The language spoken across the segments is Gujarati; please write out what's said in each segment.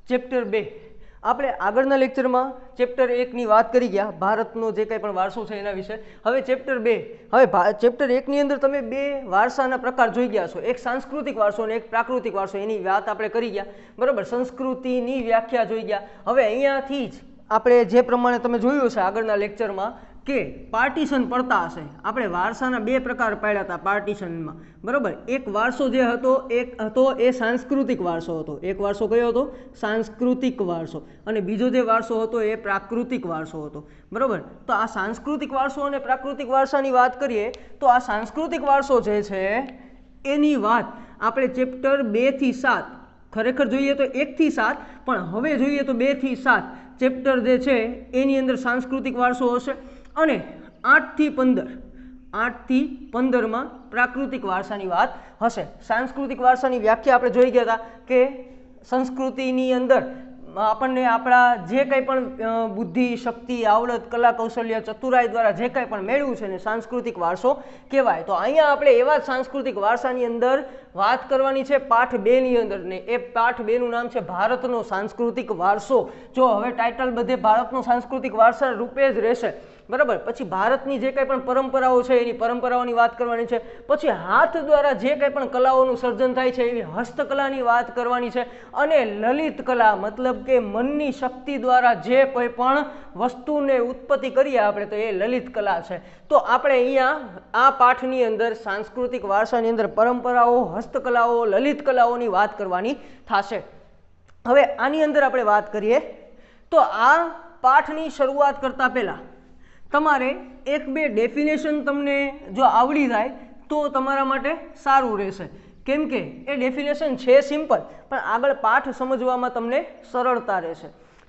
ચેપ્ટર 2 આપણે આગળના લેક્ચરમાં ચેપ્ટર 1 ની વાત કરી ગયા, ભારતનો જે કંઈ પણ વારસો છે એના વિશે. હવે ચેપ્ટર 2, હવે ચેપ્ટર 1 ની અંદર તમે બે વારસાના પ્રકાર જોઈ ગયા છો, એક સાંસ્કૃતિક વારસો અને એક પ્રાકૃતિક વારસો. એની વાત આપણે કરી ગયા, બરાબર. સંસ્કૃતિની વ્યાખ્યા જોઈ ગયા. હવે અહીંયાથી જ આપણે જે પ્રમાણે તમે જોયું છે આગળના લેક્ચરમાં કે પાર્ટીશન પડતા હશે, આપણે વારસાના બે પ્રકાર પાડ્યા હતા પાર્ટીશનમાં, બરાબર. એક વારસો જે હતો એક હતો એ સાંસ્કૃતિક વારસો હતો. એક વારસો કયો હતો? સાંસ્કૃતિક વારસો. અને બીજો જે વારસો હતો એ પ્રાકૃતિક વારસો હતો, બરાબર. તો આ સાંસ્કૃતિક વારસો અને પ્રાકૃતિક વારસાની વાત કરીએ તો આ સાંસ્કૃતિક વારસો જે છે એની વાત આપણે ચેપ્ટર 2 થી 7, ખરેખર જોઈએ તો 1 થી 7, પણ હવે જોઈએ તો 2 થી 7 ચેપ્ટર જે છે એની અંદર સાંસ્કૃતિક વારસો હશે. અને 8 થી 15 પ્રાકૃતિક વારસાની વાત હશે. સાંસ્કૃતિક વારસાની વ્યાખ્યા આપણે જોઈ ગયા હતા કે સંસ્કૃતિની અંદર આપણને આપણા જે કંઈ પણ બુદ્ધિ, શક્તિ, આવડત, કલા, કૌશલ્ય, ચતુરાઈ દ્વારા જે કંઈ પણ મેળવ્યું છે ને સાંસ્કૃતિક વારસો કહેવાય. તો અહીંયા આપણે એવા સાંસ્કૃતિક વારસાની અંદર વાત કરવાની છે પાઠ 2 ની અંદર, ને એ પાઠ 2 નું નામ છે ભારતનો સાંસ્કૃતિક વારસો. જો હવે ટાઇટલ બધે ભારતનો સાંસ્કૃતિક વારસા રૂપે જ રહેશે, બરાબર. પછી ભારતની જે કંઈ પણ પરંપરાઓ છે એની પરંપરાઓની વાત કરવાની છે. પછી હાથ દ્વારા જે કંઈ પણ કલાઓનું સર્જન થાય છે એવી હસ્તકલાની વાત કરવાની છે. અને લલિત કલા મતલબ કે મનની શક્તિ દ્વારા જે કોઈ પણ વસ્તુને ઉત્પત્તિ કરીએ આપણે તો એ લલિત કલા છે. તો આપણે અહીંયા આ પાઠની અંદર સાંસ્કૃતિક વારસાની અંદર પરંપરાઓ, હસ્તકલાઓ, લલિત કલાઓની વાત કરવાની થશે. હવે આની અંદર આપણે વાત કરીએ તો આ પાઠની શરૂઆત કરતા પહેલા તમારે 1-2 ડેફિનેશન તમને જો આવડી જાય તો તમારા માટે સારું રહેશે. કેમ કે એ ડેફિનેશન છે સિમ્પલ, પણ આગળ પાઠ સમજવામાં તમને સરળતા રહેશે.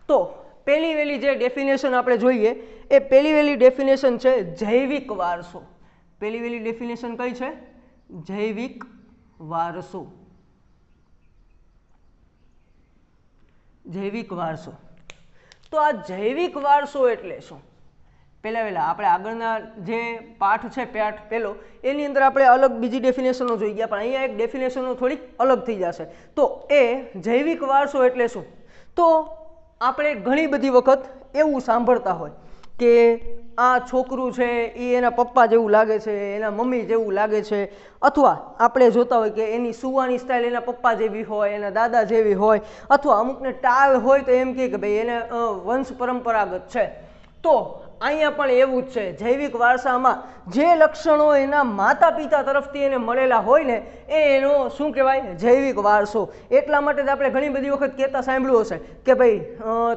તો પહેલી વહેલી જે ડેફિનેશન આપણે જોઈએ એ પહેલી વહેલી ડેફિનેશન છે જૈવિક વારસો. પહેલી વહેલી ડેફિનેશન કઈ છે? જૈવિક વારસો. જૈવિક વારસો. તો આ જૈવિક વારસો એટલે શું? પહેલા આપણે આગળના જે પાઠ છે પાઠ પહેલો એની અંદર આપણે અલગ બીજી ડેફિનેશનો જોઈ ગયા, પણ અહીંયા એક ડેફિનેશનો થોડીક અલગ થઈ જશે. તો એ જૈવિક વારસો એટલે શું? તો આપણે ઘણી બધી વખત એવું સાંભળતા હોય કે આ છોકરું છે એ એના પપ્પા જેવું લાગે છે, એના મમ્મી જેવું લાગે છે, અથવા આપણે જોતા હોય કે એની સુવાની સ્ટાઇલ એના પપ્પા જેવી હોય, એના દાદા જેવી હોય, અથવા અમુકને ટાળ હોય તો એમ કહે કે ભાઈ એને વંશ પરંપરાગત છે. તો અહીંયા પણ એવું જ છે. જૈવિક વારસામાં જે લક્ષણો એના માતા પિતા તરફથી એને મળેલા હોય ને એ એનો શું કહેવાય? જૈવિક વારસો. એટલા માટે જ આપણે ઘણી બધી વખત કહેતા સાંભળ્યું હશે કે ભાઈ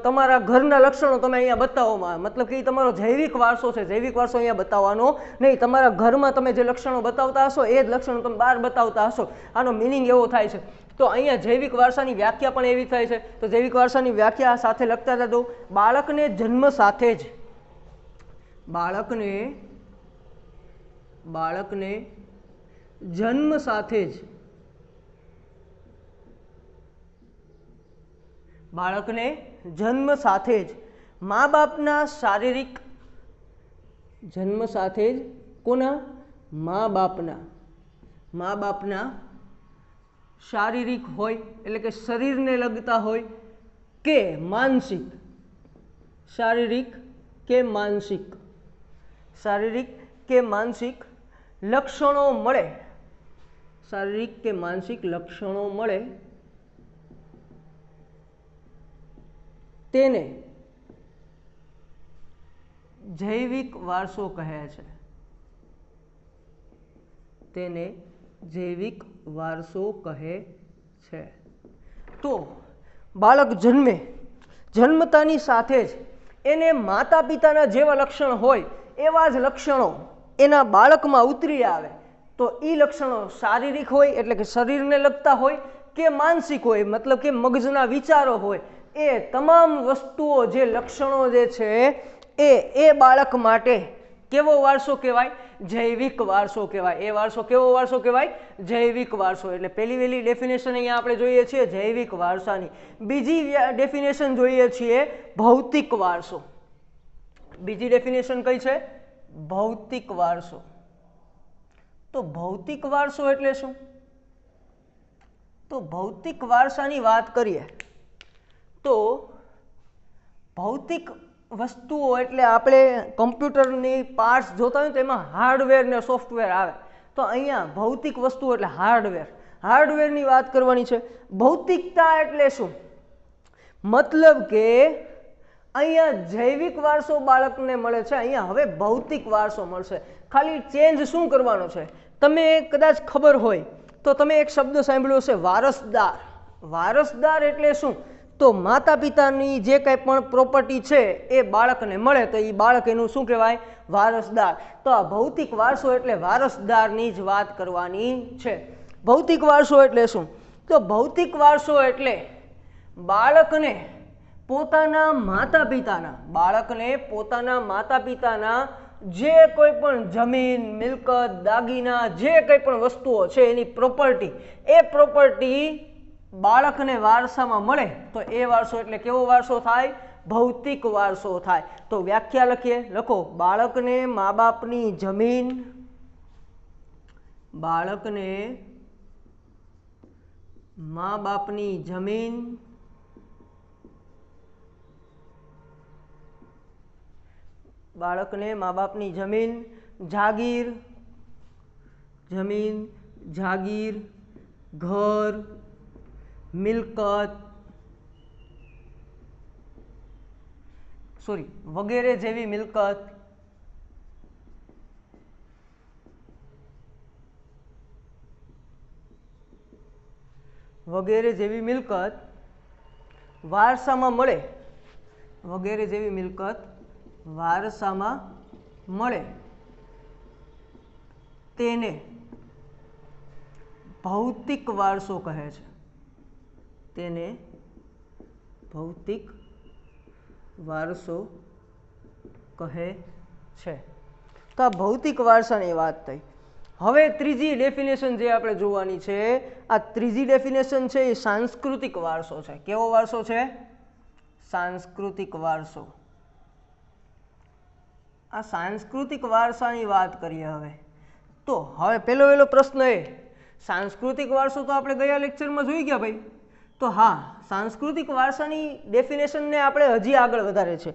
તમારા ઘરના લક્ષણો તમે અહીંયા બતાવવામાં, મતલબ કે એ તમારો જૈવિક વારસો છે. જૈવિક વારસો અહીંયા બતાવવાનો નહીં. તમારા ઘરમાં તમે જે લક્ષણો બતાવતા હશો એ જ લક્ષણો તમે બહાર બતાવતા હશો. આનો મિનિંગ એવો થાય છે. તો અહીંયા જૈવિક વારસાની વ્યાખ્યા પણ એવી થાય છે. તો જૈવિક વારસાની વ્યાખ્યા સાથે લખતા જતો. બાળકને જન્મ સાથે જ બાળકને જન્મ સાથે જ બાળકને જન્મ સાથે જ મા બાપના શારીરિક જન્મ સાથે જ કોના? મા બાપના શારીરિક હોય એટલે કે શરીરને લગતા હોય કે માનસિક, શારીરિક કે માનસિક લક્ષણો મળે, શારીરિક કે માનસિક લક્ષણો મળે તેને જૈવિક વારસો કહે છે. તેને જૈવિક વારસો કહે છે. તો બાળક જન્મતાની સાથે જ એને માતા પિતાના જેવા લક્ષણ હોય એવા જ લક્ષણો એના બાળકમાં ઉતરી આવે. તો એ લક્ષણો શારીરિક હોય એટલે કે શરીરને લગતા હોય કે માનસિક હોય મતલબ કે મગજના વિચારો હોય, એ તમામ વસ્તુઓ જે લક્ષણો જે છે એ બાળક માટે કેવો વારસો કહેવાય? જૈવિક વારસો કહેવાય. એ વારસો કેવો વારસો કહેવાય? જૈવિક વારસો. એટલે પહેલી વહેલી ડેફિનેશન અહીંયા આપણે જોઈએ છીએ જૈવિક વારસાની. બીજી ડેફિનેશન જોઈએ છીએ ભૌતિક વારસો. બીજી ડેફિનેશન કઈ છે? ભૌતિક વારસો. તો ભૌતિક વારસો એટલે શું? તો ભૌતિક વારસાની વાત કરીએ તો ભૌતિક વસ્તુઓ એટલે આપણે કમ્પ્યુટરની પાર્ટ્સ જોતા હોય તો એમાં હાર્ડવેર ને સોફ્ટવેર આવે, તો અહીંયા ભૌતિક વસ્તુઓ એટલે હાર્ડવેરની વાત કરવાની છે. ભૌતિકતા એટલે શું? મતલબ કે અહીંયા જૈવિક વારસો બાળકને મળે છે, અહીંયા હવે ભૌતિક વારસો મળશે. ખાલી ચેન્જ શું કરવાનો છે? તમે કદાચ ખબર હોય તો તમે એક શબ્દ સાંભળ્યો છે વારસદાર. વારસદાર એટલે શું? તો માતા પિતાની જે કંઈ પણ પ્રોપર્ટી છે એ બાળકને મળે તો એ બાળક એનું શું કહેવાય? વારસદાર. તો આ ભૌતિક વારસો એટલે વારસદારની જ વાત કરવાની છે. ભૌતિક વારસો એટલે શું? તો ભૌતિક વારસો એટલે બાળકને પોતાના માતા પિતાના જે કોઈ પણ જમીન, મિલકત, દાગીના, જે કંઈ પણ વસ્તુઓ છે એની પ્રોપર્ટી, એ પ્રોપર્ટી બાળકને વારસામાં મળે તો એ વારસો એટલે કેવો વારસો થાય? ભૌતિક વારસો થાય. તો વ્યાખ્યા લખીએ, લખો. બાળકને મા બાપની જમીન, બાળકને મા બાપની જમીન, બાળકને મા બાપની જમીન, જાગીર, ઘર, મિલકત વગેરે જેવી મિલકત વારસામાં મળે, તેને ભૌતિક વારસો કહે છે. તેને ભૌતિક વારસો કહે છે. તો આ ભૌતિક વારસાની વાત થઈ. હવે ત્રીજી ડેફિનેશન જે આપણે જોવાની છે, આ ત્રીજી ડેફિનેશન છે એ સાંસ્કૃતિક વારસો છે. કેવો વારસો છે? સાંસ્કૃતિક વારસો. આ સાંસ્કૃતિક વારસાની વાત કરીએ હવે. તો હવે પહેલો પ્રશ્ન એ, સાંસ્કૃતિક વારસો તો આપણે ગયા લેક્ચરમાં જોઈ ગયા ભાઈ. તો હા, સાંસ્કૃતિક વારસાની ડેફિનેશનને આપણે હજી આગળ વધારે છે.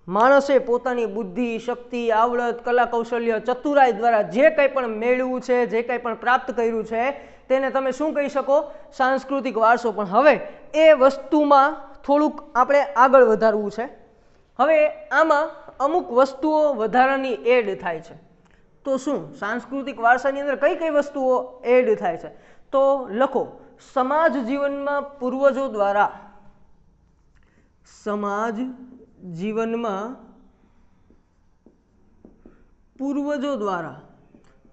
માણસે પોતાની બુદ્ધિ, શક્તિ, આવડત, કલા, કૌશલ્ય, ચતુરાઈ દ્વારા જે કંઈ પણ મેળવ્યું છે, જે કંઈ પણ પ્રાપ્ત કર્યું છે તેને તમે શું કહી શકો? સાંસ્કૃતિક વારસો. પણ હવે એ વસ્તુમાં થોડુંક આપણે આગળ વધારવું છે. હવે આમાં અમુક વસ્તુઓ વધારાની એડ થાય છે. તો શું સાંસ્કૃતિક વારસાની અંદર કઈ કઈ વસ્તુઓ એડ થાય છે? તો લખો. સમાજ જીવનમાં પૂર્વજો દ્વારા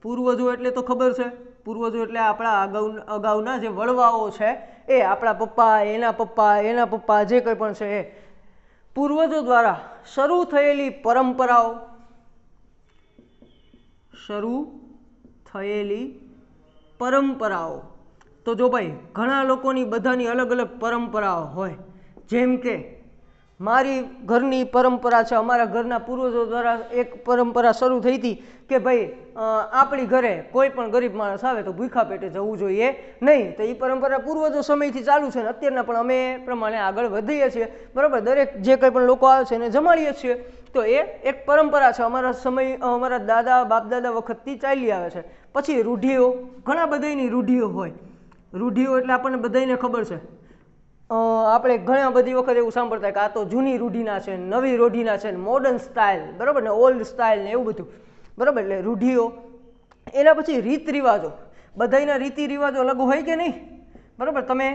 પૂર્વજો એટલે તો ખબર છે, પૂર્વજો એટલે આપણા અગાઉના જે વડવાઓ છે, એ આપણા પપ્પા, એના પપ્પા, જે કંઈ પણ છે એ પૂર્વજો દ્વારા શરૂ થયેલી પરંપરાઓ. તો જો ભાઈ ઘણા લોકોની બધાની અલગ અલગ પરંપરાઓ હોય, જેમ કે મારી ઘરની પરંપરા છે, અમારા ઘરના પૂર્વજો દ્વારા એક પરંપરા શરૂ થઈ હતી કે ભાઈ આપણી ઘરે કોઈ પણ ગરીબ માણસ આવે તો ભૂખ્યા પેટે જવું જોઈએ નહીં. તો એ પરંપરા પૂર્વજો સમયથી ચાલુ છે ને અત્યારના પણ અમે એ પ્રમાણે આગળ વધીએ છીએ. બરાબર, દરેક જે કંઈ પણ લોકો આવે છે એને જમાડીએ છીએ. તો એ એક પરંપરા છે, અમારા દાદા બાપ દાદા વખતથી ચાલી આવે છે. પછી રૂઢિઓ, ઘણા બધાની રૂઢિઓ હોય. રૂઢિઓ એટલે આપણને બધાને ખબર છે, આપણે ઘણા બધી વખત એવું સાંભળતા કે આ તો જૂની રૂઢિના છે, નવી રૂઢિના છે, મોડર્ન સ્ટાઇલ, બરાબર ને, ઓલ્ડ સ્ટાઇલ ને એવું બધું. બરાબર, એટલે રૂઢિઓ. એના પછી રીત રિવાજો. બધાના રીતિ રિવાજો અલગ હોય કે નહીં? બરાબર, તમે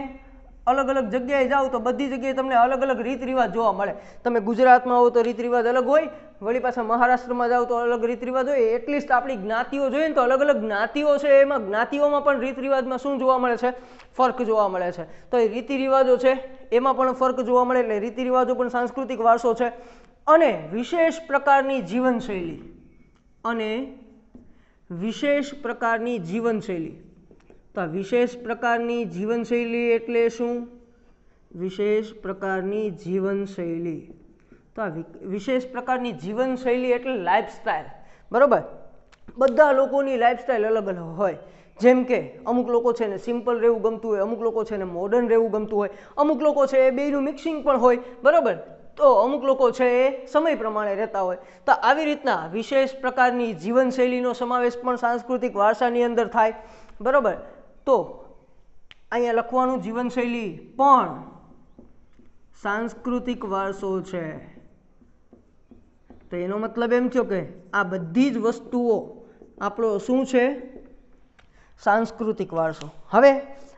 અલગ અલગ જગ્યાએ જાઓ તો બધી જગ્યાએ તમને અલગ અલગ રીત રિવાજ જોવા મળે. તમે ગુજરાતમાં આવો તો રીત રિવાજ અલગ હોય, વળી પાછા મહારાષ્ટ્રમાં જાઓ તો અલગ રીત રિવાજ હોય. એટલીસ્ટ આપણી જ્ઞાતિઓ જોઈએ ને તો અલગ અલગ જ્ઞાતિઓ છે, એમાં જ્ઞાતિઓમાં પણ રીત રિવાજમાં શું જોવા મળે છે? ફર્ક જોવા મળે છે. તો એ રીતિ રિવાજો છે એમાં પણ ફર્ક જોવા મળે, એટલે રીતિ રિવાજો પણ સાંસ્કૃતિક વારસો છે. અને વિશેષ પ્રકારની જીવનશૈલી, તો વિશેષ પ્રકારની જીવનશૈલી એટલે શું? વિશેષ પ્રકારની જીવનશૈલી. તો આ વિશેષ પ્રકારની જીવનશૈલી એટલે લાઈફસ્ટાઈલ. બરાબર, બધા લોકોની લાઈફસ્ટાઈલ અલગ અલગ હોય. જેમ કે અમુક લોકો છે ને સિમ્પલ રહેવું ગમતું હોય, અમુક લોકો છે ને મોડર્ન રહેવું ગમતું હોય, અમુક લોકો છે એ બેયનું મિક્સિંગ પણ હોય, બરાબર, તો અમુક લોકો છે એ સમય પ્રમાણે રહેતા હોય. તો આવી રીતના વિશેષ પ્રકારની જીવનશૈલીનો સમાવેશ પણ સાંસ્કૃતિક વારસાની અંદર થાય, બરાબર. તો અહીંયા લખવાનું જીવનશૈલી પણ સાંસ્કૃતિક વારસો છે. તો એનો મતલબ એમ થયો કે આ બધી જ વસ્તુઓ આપણો શું છે? સાંસ્કૃતિક વારસો. હવે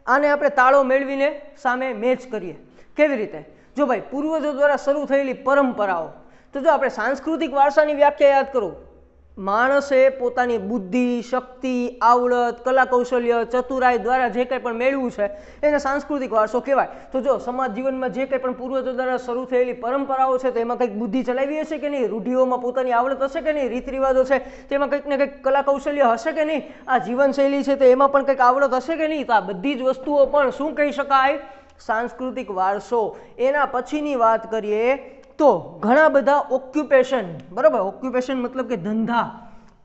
આને આપણે તાળો મેળવીને સામે મેચ કરીએ. કેવી રીતે? જો ભાઈ પૂર્વજો દ્વારા શરૂ થયેલી પરંપરાઓ, તો જો આપણે સાંસ્કૃતિક વારસાની વ્યાખ્યા યાદ કરો, માણસે પોતાની બુદ્ધિ, શક્તિ, આવડત, કલા કૌશલ્ય, ચતુરાઈ દ્વારા જે કંઈ પણ મેળવ્યું છે એને સાંસ્કૃતિક વારસો કહેવાય. તો જો સમાજ જીવનમાં જે કંઈ પણ પૂર્વજો દ્વારા શરૂ થયેલી પરંપરાઓ છે તો એમાં કંઈક બુદ્ધિ ચલાવી હશે કે નહીં, રૂઢિઓમાં પોતાની આવડત હશે કે નહીં, રીત રિવાજો છે તેમાં કંઈક ને કંઈક કલા કૌશલ્ય હશે કે નહીં, આ જીવનશૈલી છે તો એમાં પણ કંઈક આવડત હશે કે નહીં. તો આ બધી જ વસ્તુઓ પણ શું કહી શકાય? સાંસ્કૃતિક વારસો. એના પછીની વાત કરીએ તો ઘણા બધા ઓક્યુપેશન, બરાબર, ઓક્યુપેશન મતલબ કે ધંધા,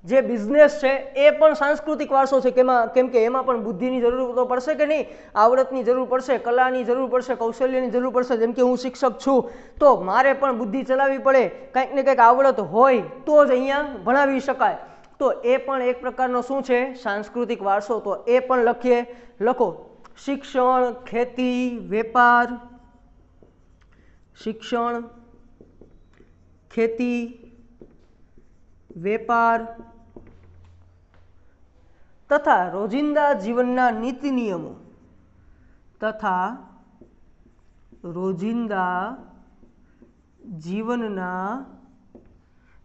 જે બિઝનેસ છે એ પણ સાંસ્કૃતિક વારસો છે. કેમ કે એમાં પણ બુદ્ધિની જરૂર તો પડશે કે નહીં, આવડતની જરૂર પડશે, કલાની જરૂર પડશે, કૌશલ્યની જરૂર પડશે. જેમ કે હું શિક્ષક છું તો મારે પણ બુદ્ધિ ચલાવવી પડે, કંઈક ને કંઈક આવડત હોય તો જ અહીંયા ભણાવી શકાય. તો એ પણ એક પ્રકારનો શું છે? સાંસ્કૃતિક વારસો. તો એ પણ લખો શિક્ષણ, ખેતી, વેપાર, શિક્ષણ, ખેતી, વેપાર તથા રોજિંદા જીવનના નીતિ નિયમો તથા રોજિંદા જીવનના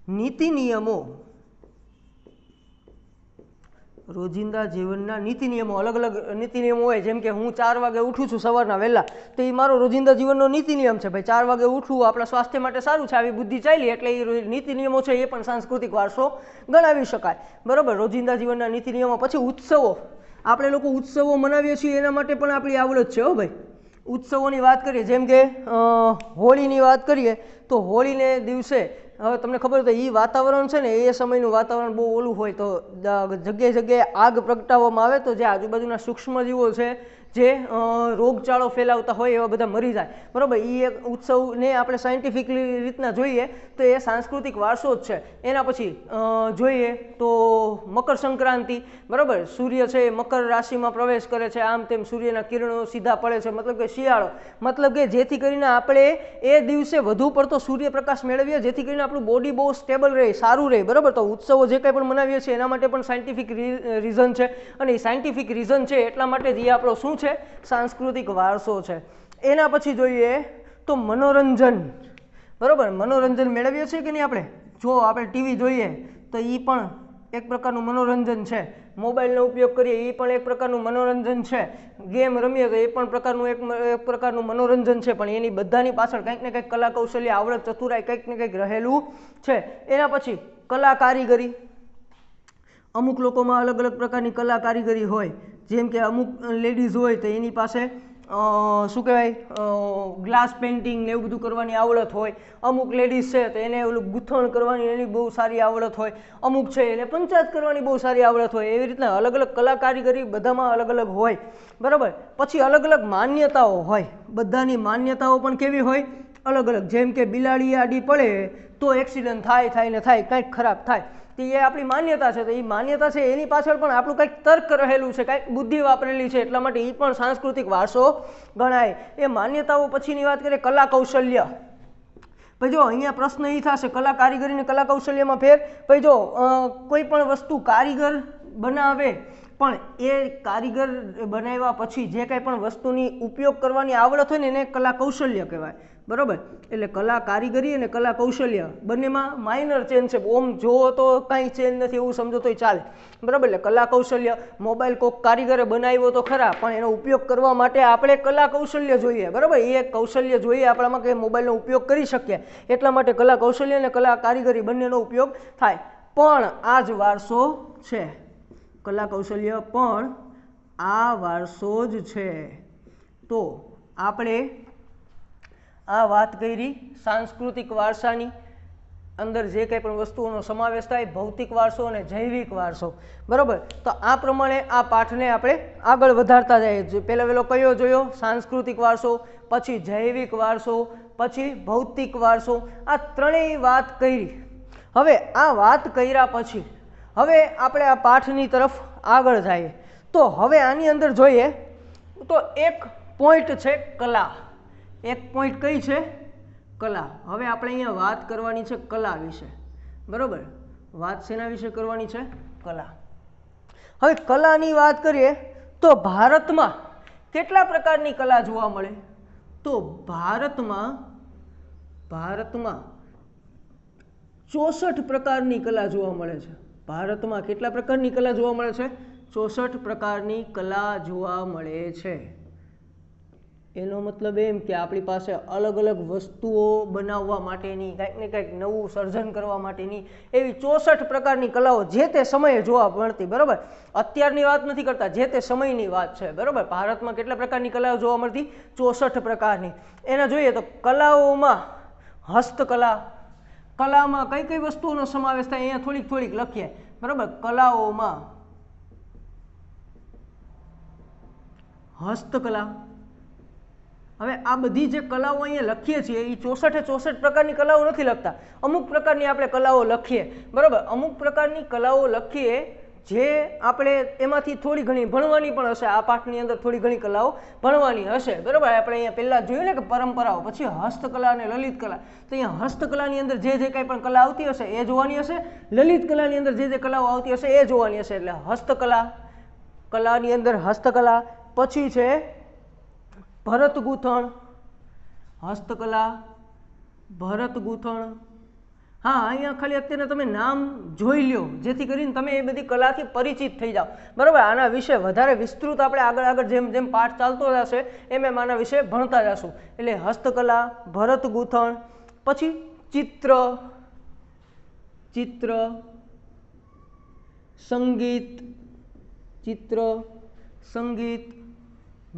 નીતિ નિયમો, રોજિંદા જીવનના નીતિ નિયમો, અલગ અલગ નીતિ નિયમો હોય. જેમ કે હું 4 વાગે ઉઠું છું સવારના વહેલા, તો એ મારો રોજિંદા જીવનનો નીતિ નિયમ છે. ભાઈ 4 વાગે ઉઠવું આપણા સ્વાસ્થ્ય માટે સારું છે, આવી બુદ્ધિ ચાલી, એટલે એ નીતિ નિયમો છે એ પણ સાંસ્કૃતિક વારસો ગણાવી શકાય, બરાબર, રોજિંદા જીવનના નીતિ નિયમો. પછી ઉત્સવો, આપણે લોકો ઉત્સવો મનાવીએ છીએ એના માટે પણ આપણી આવડત છે. હો ભાઈ, ઉત્સવોની વાત કરીએ, જેમ કે હોળીની વાત કરીએ તો હોળીને દિવસે હવે તમને ખબર તો એ વાતાવરણ છે ને એ સમયનું વાતાવરણ બહુ ઓલું હોય, તો જગ્યાએ જગ્યાએ આગ પ્રગટાવવામાં આવે તો જે આજુબાજુના સૂક્ષ્મજીવો છે જે રોગચાળો ફેલાવતા હોય એવા બધા મરી જાય, બરાબર. એ એક ઉત્સવને આપણે સાયન્ટિફિક રીતના જોઈએ તો એ સાંસ્કૃતિક વારસો જ છે. એના પછી જોઈએ તો મકર સંક્રાંતિ, બરાબર, સૂર્ય છે એ મકર રાશિમાં પ્રવેશ કરે છે, આમ તેમ સૂર્યના કિરણો સીધા પડે છે, મતલબ કે શિયાળો, મતલબ કે જેથી કરીને આપણે એ દિવસે વધુ પડતો સૂર્યપ્રકાશ મેળવીએ, જેથી કરીને આપણું બોડી બહુ સ્ટેબલ રહે, સારું રહે, બરાબર. તો ઉત્સવો જે કંઈ પણ મનાવીએ છીએ એના માટે પણ સાયન્ટિફિક રીઝન છે, અને એ સાયન્ટિફિક રીઝન છે એટલા માટે જ એ આપણો શું છે? સાંસ્કૃતિક વારસો છે. એના પછી જોઈએ તો મનોરંજન, બરાબર, મનોરંજન મેળવીએ છીએ કે નહીં આપણે? જો આપણે ટીવી જોઈએ તો એ પણ એક પ્રકારનું મનોરંજન છે, મોબાઈલનો ઉપયોગ કરીએ એ પણ એક પ્રકારનું મનોરંજન છે, ગેમ રમીએ તો એ પણ એક પ્રકારનું મનોરંજન છે. પણ એની બધાની પાછળ કંઈક ને કંઈક કલા કૌશલ્ય, આવડત, ચતુરાઈ કંઈક ને કંઈક રહેલું છે. એના પછી કલા કારીગરી, અમુક લોકોમાં અલગ અલગ પ્રકારની કલા કારીગરી હોય. જેમ કે અમુક લેડીઝ હોય તો એની પાસે શું કહેવાય, ગ્લાસ પેઇન્ટિંગ ને એવું બધું કરવાની આવડત હોય. અમુક લેડીઝ છે તો એને ઓલું ગૂંથણ કરવાની એની બહુ સારી આવડત હોય. અમુક છે એને પંચાયત કરવાની બહુ સારી આવડત હોય. એવી રીતના અલગ અલગ કલા કારીગરી બધામાં અલગ અલગ હોય, બરાબર. પછી અલગ અલગ માન્યતાઓ હોય, બધાની માન્યતાઓ પણ કેવી હોય? અલગ અલગ. જેમ કે બિલાડી આડી પડે તો એક્સિડન્ટ થાય ને થાય, કંઈક ખરાબ થાય, તો એ આપણી માન્યતા છે. તો એ માન્યતા છે એની પાછળ પણ આપણું કંઈક તર્ક રહેલું છે, કંઈક બુદ્ધિ વાપરેલી છે, એટલા માટે એ પણ સાંસ્કૃતિક વારસો ગણાય. એ માન્યતાઓ પછીની વાત કરીએ કલા કૌશલ્ય. ભાઈ જો અહીંયા પ્રશ્ન એ થશે કલા કારીગરી ને કલા કૌશલ્યમાં ફેર. ભાઈ જો કોઈ પણ વસ્તુ કારીગર બનાવે પણ એ કારીગર બનાવ્યા પછી જે કંઈ પણ વસ્તુની ઉપયોગ કરવાની આવડત હોય ને એને કલા કૌશલ્ય કહેવાય, બરાબર. એટલે કલા કારીગરી અને કલા કૌશલ્ય બંનેમાં માઇનર ચેન્જ છે. ઓમ જોવો તો કાંઈ ચેન્જ નથી એવું સમજો તોય ચાલે, બરાબર. એટલે કલા કૌશલ્ય, મોબાઈલ કોઈક કારીગરે બનાવ્યો તો ખરા, પણ એનો ઉપયોગ કરવા માટે આપણે કલા કૌશલ્ય જોઈએ, બરાબર. એ કૌશલ્ય જોઈએ આપણામાં કે મોબાઈલનો ઉપયોગ કરી શકીએ, એટલા માટે કલા કૌશલ્ય અને કલા કારીગરી બંનેનો ઉપયોગ થાય. પણ આ જ વારસો છે, કલા કૌશલ્ય પણ આ વારસો જ છે. તો આપણે આ વાત કરી સાંસ્કૃતિક વારસાની, અંદર જે કંઈ પણ વસ્તુઓનો સમાવેશ થાય, ભૌતિક વારસો અને જૈવિક વારસો, બરાબર. તો આ પ્રમાણે આ પાઠને આપણે આગળ વધારતા જઈએ. પહેલો વહેલો કયો જોયો? સાંસ્કૃતિક વારસો, પછી જૈવિક વારસો, પછી ભૌતિક વારસો. આ ત્રણેય વાત કરી. હવે આ વાત કર્યા પછી હવે આપણે આ પાઠની તરફ આગળ જઈએ. તો હવે આની અંદર જોઈએ તો એક પોઈન્ટ છે કલા. એક પોઈન્ટ કઈ છે? કલા. હવે આપણે અહીંયા વાત કરવાની છે કલા વિશે, બરાબર. વાત શેના વિશે કરવાની છે? કલા. હવે કલાની વાત કરીએ તો ભારતમાં કેટલા પ્રકારની કલા જોવા મળે? તો ભારતમાં 64 પ્રકારની કલા જોવા મળે છે. ભારતમાં કેટલા પ્રકારની કલા જોવા મળે છે? 64 પ્રકારની કલા જોવા મળે છે. એનો મતલબ એમ કે આપણી પાસે અલગ અલગ વસ્તુઓ બનાવવા માટેની, કંઈક ને કંઈક નવું સર્જન કરવા માટેની એવી 64 પ્રકારની કલાઓ જે તે સમયે જોવા મળતી, બરાબર. અત્યારની વાત નથી કરતા, જે તે સમયની વાત છે, બરાબર. ભારતમાં કેટલા પ્રકારની કલાઓ જોવા મળતી? 64 પ્રકારની. એના જોઈએ તો કલાઓમાં હસ્તકલા, કલામાં કઈ કઈ વસ્તુઓનો સમાવેશ થાય અહીંયા થોડીક લખીએ, બરાબર. કલાઓમાં હસ્તકલા. હવે આ બધી જે કલાઓ અહીંયા લખીએ છીએ એ 64 પ્રકારની કલાઓ નથી લખતા. અમુક પ્રકારની આપણે કલાઓ લખીએ, બરાબર. અમુક પ્રકારની કલાઓ લખીએ જે આપણે એમાંથી થોડી ઘણી ભણવાની પણ હશે. આ પાઠની અંદર થોડી ઘણી કલાઓ ભણવાની હશે, બરાબર. આપણે અહીંયા પહેલાં જોયું ને કે પરંપરાઓ, પછી હસ્તકલા અને લલિત કલા. તો અહીંયા હસ્તકલાની અંદર જે જે કંઈ પણ કલા આવતી હશે એ જોવાની હશે. લલિત કલાની અંદર જે જે કલાઓ આવતી હશે એ જોવાની હશે. એટલે હસ્તકલા, કલાની અંદર હસ્તકલા. પછી છે ભરત ગૂંથણ, હસ્તકલા, ભરત ગૂંથણ. હા, અહીંયા ખાલી અત્યારે તમે નામ જોઈ લ્યો જેથી કરીને તમે એ બધી કલાથી પરિચિત થઈ જાઓ, બરાબર. આના વિશે વધારે વિસ્તૃત આપણે આગળ જેમ જેમ પાઠ ચાલતો જશે એમ આના વિશે ભણતા જશું. એટલે હસ્તકલા, ભરત ગૂંથણ, પછી ચિત્ર, સંગીત,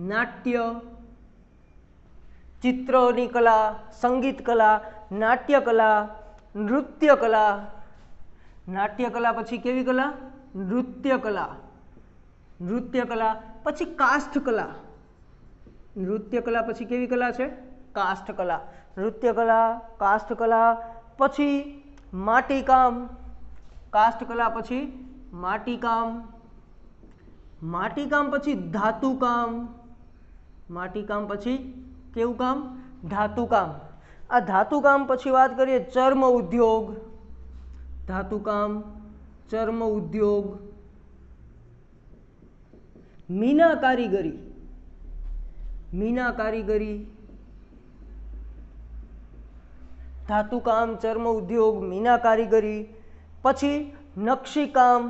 નાટ્ય, ચિત્રની કલા, સંગીત કલા, નાટ્ય કલા, નૃત્ય કલા. નાટ્ય કલા પછી કેવી કલા? નૃત્ય કલા. પછી કાષ્ઠ કલા. નૃત્ય કલા પછી કેવી કલા છે? કાષ્ઠ કલા. નૃત્ય કલા, કાષ્ઠ કલા. પછી માટીકામ. કાષ્ઠ કલા પછી માટીકામ. માટીકામ પછી ધાતુકામ. માટીકામ પછી કેવું કામ? ધાતુકામ. આ ધાતુકામ પછી વાત કરીએ ચર્મ ઉદ્યોગ. ધાતુકામ, ચર્મ ઉદ્યોગ. મીના કારીગરી. ધાતુકામ, ચર્મ ઉદ્યોગ, મીના કારીગરી. પછી નકશીકામ.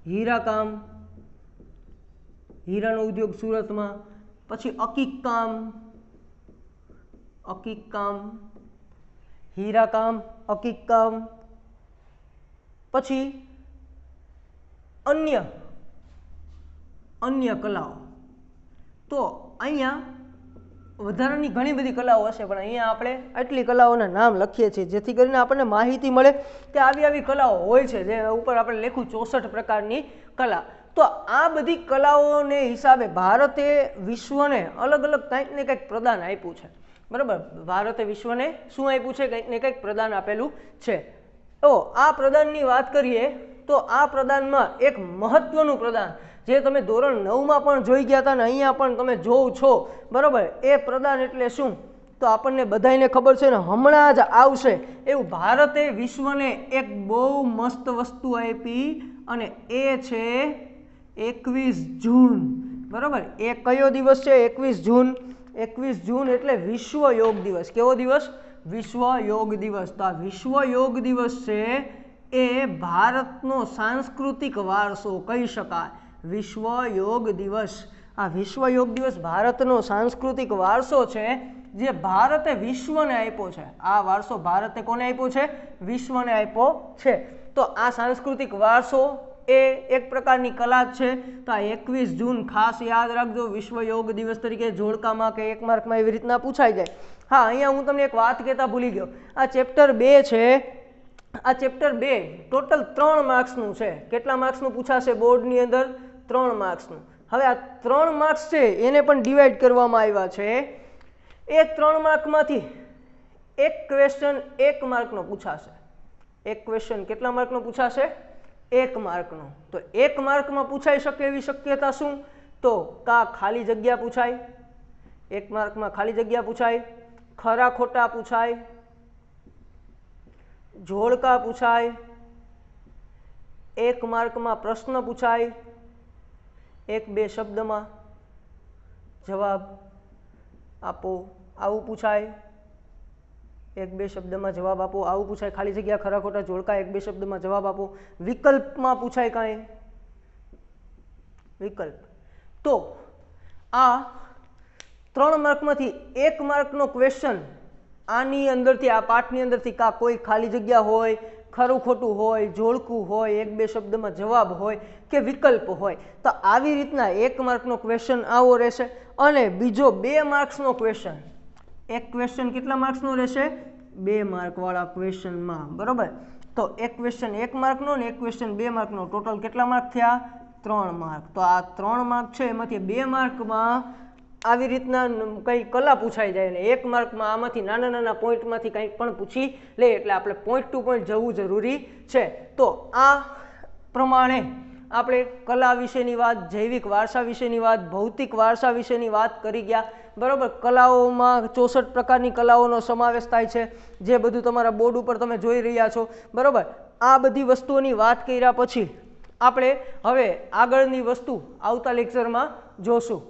હીરાકામ, હીરાનો ઉદ્યોગ સુરતમાં. પછી અકીકકામ, હીરાકામ, અકીકકામ. પછી અન્ય કલાઓ. તો અહીંયા વધારાની ઘણી બધી કલાઓ હશે પણ અહીંયા આપણે આટલી કલાઓના નામ લખીએ છીએ જેથી કરીને આપણને માહિતી મળે કે આવી કલાઓ હોય છે જે ઉપર આપણે લખ્યું 64 પ્રકારની કલા. તો આ બધી કલાઓને હિસાબે ભારતે વિશ્વને અલગ અલગ કંઈક ને કંઈક પ્રદાન આપ્યું છે, બરાબર. ભારતે વિશ્વને શું આપ્યું છે? કંઈક ને કંઈક પ્રદાન આપેલું છે. તો આ પ્રદાનની વાત કરીએ તો આ પ્રદાનમાં એક મહત્વનું પ્રદાન જે તમે ધોરણ 9માં પણ જોઈ ગયા હતા ને અહીંયા પણ તમે જોવ છો, બરાબર. એ પ્રદાન એટલે શું? તો આપણને બધાને ખબર છે ને, હમણાં જ આવશે એવું ભારતે વિશ્વને એક બહુ મસ્ત વસ્તુ આપી અને એ છે 21 જૂન, બરાબર. એ કયો દિવસ છે? 21 જૂન. 21 જૂન એટલે વિશ્વ યોગ દિવસ. કેવો દિવસ? વિશ્વ યોગ દિવસ. તો આ વિશ્વ યોગ દિવસ છે એ ભારતનો સાંસ્કૃતિક વારસો કહી શકાય. વિશ્વ યોગ દિવસ. આ વિશ્વ યોગ દિવસ ભારતનો સાંસ્કૃતિક વારસો છે જે ભારતે વિશ્વને આપ્યો છે. આ વારસો ભારતે કોને આપ્યો છે? વિશ્વને આપ્યો છે. તો આ સાંસ્કૃતિક વારસો એ એક પ્રકારની કલા જ છે. તો આ 21 જૂન ખાસ યાદ રાખજો, વિશ્વ યોગ દિવસ તરીકે જોડકામાં કે 1 માર્કમાં એવી રીતના પૂછાઈ જાય. હા, અહીંયા હું તમને એક વાત કહેતા ભૂલી ગયો. આ ચેપ્ટર 2 છે, આ ચેપ્ટર 2 ટોટલ 3 માર્ક્સનું છે. કેટલા માર્ક્સનું પૂછાશે બોર્ડની અંદર? 3 માર્ક્સનું. હવે આ 3 માર્ક્સ છે એને પણ ડિવાઈડ કરવામાં આવ્યા છે. એ 3 માર્કમાંથી એક ક્વેશ્ચન 1 માર્કનો પૂછાશે. એક ક્વેશ્ચન કેટલા માર્કનો પૂછાશે? 1 માર્કનો. તો 1 માર્કમાં પૂછાઈ શકે એવી શક્યતા શું? તો કા ખાલી જગ્યા પૂછાય, 1 માર્કમાં ખાલી જગ્યા પૂછાય, ખરા ખોટા પૂછાય, જોડકા પૂછાય, 1 માર્કમાં પ્રશ્ન પૂછાય, 1-2 શબ્દમાં જવાબ આપો આવું પૂછાય, 1-2 શબ્દમાં જવાબ આપો આવું પૂછાય, ખાલી જગ્યા ખરા ખોટા જોડકા 1-2 શબ્દમાં જવાબ આપો, વિકલ્પમાં પૂછાય કાંઈ વિકલ્પ. તો આ 3 માર્કમાંથી 1 માર્કનો ક્વેશ્ચન આની અંદરથી, આ પાઠની અંદરથી કા કોઈ ખાલી જગ્યા હોય, ખરું ખોટું હોય, જોડકું હોય, 1-2 શબ્દમાં જવાબ હોય કે વિકલ્પ હોય. તો આવી રીતના 1 માર્કનો ક્વેશ્ચન આવો રહેશે. અને બીજો 2 માર્ક્સનો ક્વેશ્ચન, એક ક્વેશ્ચન કેટલા માર્ક્સનો રહેશે? 2 માર્કવાળા ક્વેશ્ચનમાં, બરોબર. તો એક ક્વેશ્ચન 1 માર્કનો ને એક ક્વેશ્ચન 2 માર્કનો, ટોટલ કેટલા માર્ક થયા? 3 માર્ક. તો આ 3 માર્ક છે એમાંથી 2 માર્કમાં આવી રીતના કંઈ કલા પૂછાઈ જાય ને 1 માર્કમાં આમાંથી નાના નાના પોઈન્ટમાંથી કંઈક પણ પૂછી લે, એટલે આપણે પોઈન્ટ ટુ પોઈન્ટ જવું જરૂરી છે. તો આ પ્રમાણે આપણે કલા વિશેની વાત, જૈવિક વારસા વિશેની વાત, ભૌતિક વારસા વિશેની વાત કરી ગયા, બરાબર. કલાઓમાં 64 પ્રકારની કલાઓનો સમાવેશ થાય છે, જે બધું તમારા બોર્ડ ઉપર તમે જોઈ રહ્યા છો, બરાબર. આ બધી વસ્તુઓની વાત કર્યા પછી આપણે હવે આગળની વસ્તુ આવતા લેક્ચરમાં જોશું.